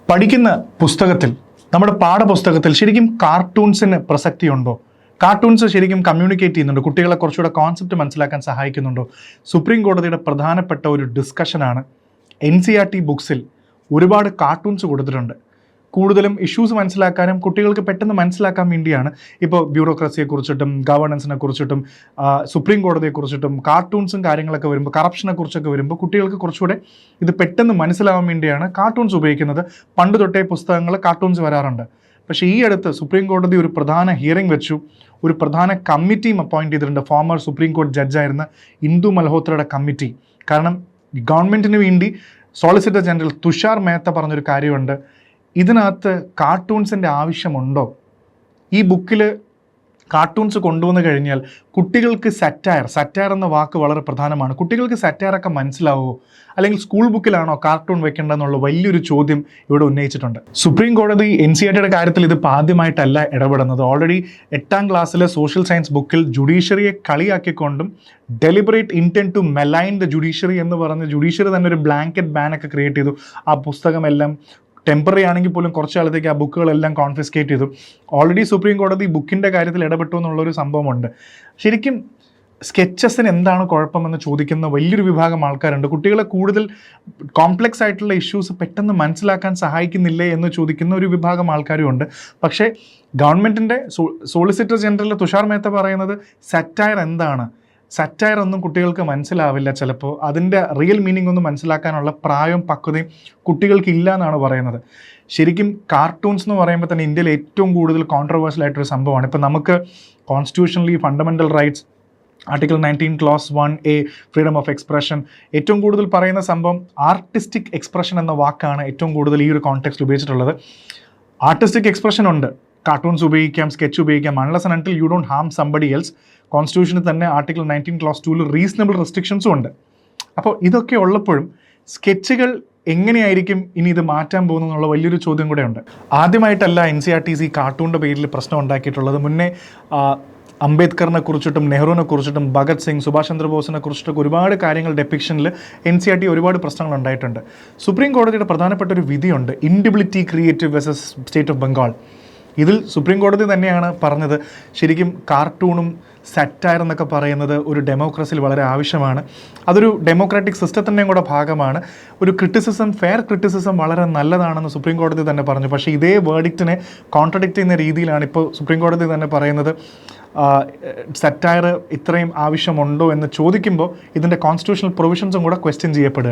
പഠിക്കുന്ന പുസ്തകത്തിൽ, നമ്മുടെ പാഠപുസ്തകത്തിൽ ശരിക്കും കാർട്ടൂൺസിന് പ്രസക്തിയുണ്ടോ? കാർട്ടൂൺസ് ശരിക്കും കമ്മ്യൂണിക്കേറ്റ് ചെയ്യുന്നുണ്ടോ? കുട്ടികളെ കുറച്ചുകൂടെ കോൺസെപ്റ്റ് മനസ്സിലാക്കാൻ സഹായിക്കുന്നുണ്ടോ? സുപ്രീം കോടതിയുടെ പ്രധാനപ്പെട്ട ഒരു ഡിസ്കഷനാണ്. NCERT ബുക്സിൽ ഒരുപാട് കാർട്ടൂൺസ് കൊടുത്തിട്ടുണ്ട്. കൂടുതലും ഇഷ്യൂസ് മനസ്സിലാക്കാനും കുട്ടികൾക്ക് പെട്ടെന്ന് മനസ്സിലാക്കാൻ വേണ്ടിയാണ്. ഇപ്പോൾ ബ്യൂറോക്രസിയെക്കുറിച്ചിട്ടും ഗവേണൻസിനെ കുറിച്ചിട്ടും സുപ്രീം കോടതിയെക്കുറിച്ചിട്ടും കാർട്ടൂൺസും കാര്യങ്ങളൊക്കെ വരുമ്പോൾ, കറപ്ഷനെ കുറിച്ചൊക്കെ വരുമ്പോൾ കുട്ടികൾക്ക് കുറച്ചുകൂടെ ഇത് പെട്ടെന്ന് മനസ്സിലാവാൻ വേണ്ടിയാണ് കാർട്ടൂൺസ് ഉപയോഗിക്കുന്നത്. പണ്ട് തൊട്ടേ പുസ്തകങ്ങൾ കാർട്ടൂൺസ് വരാറുണ്ട്. പക്ഷേ ഈ അടുത്ത് സുപ്രീം കോടതി ഒരു പ്രധാന ഹിയറിംഗ് വെച്ചു. ഒരു പ്രധാന കമ്മിറ്റിയും അപ്പോയിൻറ്റ് ചെയ്തിട്ടുണ്ട്. ഫോമർ സുപ്രീം കോടതി ജഡ്ജായിരുന്ന ഇന്ദു മൽഹോത്രയുടെ കമ്മിറ്റി. കാരണം ഗവൺമെൻറ്റിന് വേണ്ടി സോളിസിറ്റർ ജനറൽ തുഷാർ മേത്ത പറഞ്ഞൊരു കാര്യമുണ്ട്. ഇതിനകത്ത് കാർട്ടൂൺസിൻ്റെ ആവശ്യമുണ്ടോ? ഈ ബുക്കിൽ കാർട്ടൂൺസ് കൊണ്ടുവന്നു കഴിഞ്ഞാൽ കുട്ടികൾക്ക് സറ്റയർ എന്ന വാക്ക് വളരെ പ്രധാനമാണ്. കുട്ടികൾക്ക് സറ്റയറൊക്കെ മനസ്സിലാവുമോ? അല്ലെങ്കിൽ സ്കൂൾ ബുക്കിലാണോ കാർട്ടൂൺ വെക്കേണ്ടതെന്നുള്ള വലിയൊരു ചോദ്യം ഇവിടെ ഉന്നയിച്ചിട്ടുണ്ട്. സുപ്രീം കോടതി NCERTയുടെ കാര്യത്തിൽ ഇത് ആദ്യമായിട്ടല്ല ഇടപെടുന്നത്. ഓൾറെഡി 8ാം ക്ലാസ്സിലെ സോഷ്യൽ സയൻസ് ബുക്കിൽ ജുഡീഷ്യറിയെ കളിയാക്കിക്കൊണ്ടും ഡെലിബറേറ്റ് ഇൻറ്റെൻറ്റ് ടു മെലൈൻ ദ ജുഡീഷ്യറി എന്ന് പറഞ്ഞ് ജുഡീഷ്യറി തന്നെ ഒരു ബ്ലാങ്കറ്റ് ബാനൊക്കെ ക്രിയേറ്റ് ചെയ്തു. ആ പുസ്തകമെല്ലാം ടെമ്പററി ആണെങ്കിൽ പോലും കുറച്ച് കാലത്തേക്ക് ആ ബുക്കുകളെല്ലാം കോൺഫിസ്കേറ്റ് ചെയ്തു. ഓൾറെഡി സുപ്രീം കോടതി ബുക്കിൻ്റെ കാര്യത്തിൽ ഇടപെട്ടു എന്നുള്ളൊരു സംഭവമുണ്ട്. ശരിക്കും സ്കെച്ചസിന് എന്താണ് കുഴപ്പമെന്ന് ചോദിക്കുന്ന വലിയൊരു വിഭാഗം ആൾക്കാരുണ്ട്. കുട്ടികളെ കൂടുതൽ കോംപ്ലക്സ് ആയിട്ടുള്ള ഇഷ്യൂസ് പെട്ടെന്ന് മനസ്സിലാക്കാൻ സഹായിക്കുന്നില്ലേ എന്ന് ചോദിക്കുന്ന ഒരു വിഭാഗം ആൾക്കാരും ഉണ്ട്. പക്ഷേ ഗവൺമെൻറ്റിൻ്റെ സോളിസിറ്റർ ജനറൽ തുഷാർ മേത്ത പറയുന്നത് സറ്റയർ എന്താണ്, സറ്റയർ ഒന്നും കുട്ടികൾക്ക് മനസ്സിലാവില്ല. ചിലപ്പോൾ അതിൻ്റെ റിയൽ മീനിങ് ഒന്നും മനസ്സിലാക്കാനുള്ള പ്രായവും പക്വതയും കുട്ടികൾക്ക് ഇല്ല എന്നാണ് പറയുന്നത്. ശരിക്കും കാർട്ടൂൺസ് എന്ന് പറയുമ്പോൾ തന്നെ ഇന്ത്യയിൽ ഏറ്റവും കൂടുതൽ കോൺട്രവേഴ്ഷ്യൽ ആയിട്ടൊരു സംഭവമാണ്. ഇപ്പോൾ നമുക്ക് constitutionally fundamental rights article 19 Clause 1A freedom of expression ഏറ്റവും കൂടുതൽ പറയുന്ന സംഭവം ആർട്ടിസ്റ്റിക് എക്സ്പ്രഷൻ എന്ന വാക്കാണ് ഏറ്റവും കൂടുതൽ ഈ ഒരു കോണ്ടെക്സ്റ്റ് ഉപയോഗിച്ചിട്ടുള്ളത്. ആർട്ടിസ്റ്റിക് എക്സ്പ്രഷൻ ഉണ്ട്, കാർട്ടൂൺസ് ഉപയോഗിക്കാം, സ്കെച്ച് ഉപയോഗിക്കാം, unless and until you don't harm somebody else. കോൺസ്റ്റിറ്റ്യൂഷനിൽ തന്നെ ആർട്ടിക്കിൾ 19 Clause 2 റീസണബിൾ റെസ്ട്രിക്ഷൻസും ഉണ്ട്. അപ്പോൾ ഇതൊക്കെ ഉള്ളപ്പോഴും സ്കെച്ചുകൾ എങ്ങനെയായിരിക്കും ഇനി ഇത് മാറ്റാൻ പോകുന്നതെന്നുള്ള വലിയൊരു ചോദ്യം കൂടെ ഉണ്ട്. ആദ്യമായിട്ടല്ല NCERT കാർട്ടൂണിൻ്റെ പേരിൽ പ്രശ്നം ഉണ്ടാക്കിയിട്ടുള്ളത്. മുന്നേ അംബേദ്കറിനെ കുറിച്ചിട്ടും നെഹ്റുവിനെ കുറിച്ചിട്ടും ഭഗത് സിംഗ്, സുഭാഷ് ചന്ദ്രബോസിനെ കുറിച്ചിട്ടൊക്കെ ഒരുപാട് കാര്യങ്ങൾ ഡെപ്പിക്ഷനിൽ NCERT ഒരുപാട് പ്രശ്നങ്ങൾ ഉണ്ടായിട്ടുണ്ട്. സുപ്രീം കോടതിയുടെ പ്രധാനപ്പെട്ട ഒരു വിധിയുണ്ട്, Indibility Creative versus state of Bengal. ഇതിൽ സുപ്രീം കോടതി തന്നെയാണ് പറഞ്ഞത് ശരിക്കും കാർട്ടൂണും സറ്റയർ എന്നൊക്കെ പറയുന്നത് ഒരു ഡെമോക്രസിയിൽ വളരെ ആവശ്യമാണ്. അതൊരു ഡെമോക്രാറ്റിക് സിസ്റ്റത്തിൻ്റെയും കൂടെ ഭാഗമാണ്. ഒരു ക്രിറ്റിസിസം, ഫെയർ ക്രിറ്റിസിസം വളരെ നല്ലതാണെന്ന് സുപ്രീം കോടതി തന്നെ പറഞ്ഞു. പക്ഷേ ഇതേ വേർഡിക്റ്റിനെ കോൺട്രഡിക്റ്റ് ചെയ്യുന്ന രീതിയിലാണ് ഇപ്പോൾ സുപ്രീം കോടതി തന്നെ പറയുന്നത്. സറ്റയർ ഇത്രയും ആവശ്യമുണ്ടോ എന്ന് ചോദിക്കുമ്പോൾ ഇതിൻ്റെ കോൺസ്റ്റിറ്റ്യൂഷണൽ പ്രൊവിഷൻസും കൂടെ ക്വസ്റ്റ്യൻ ചെയ്യപ്പെടുക.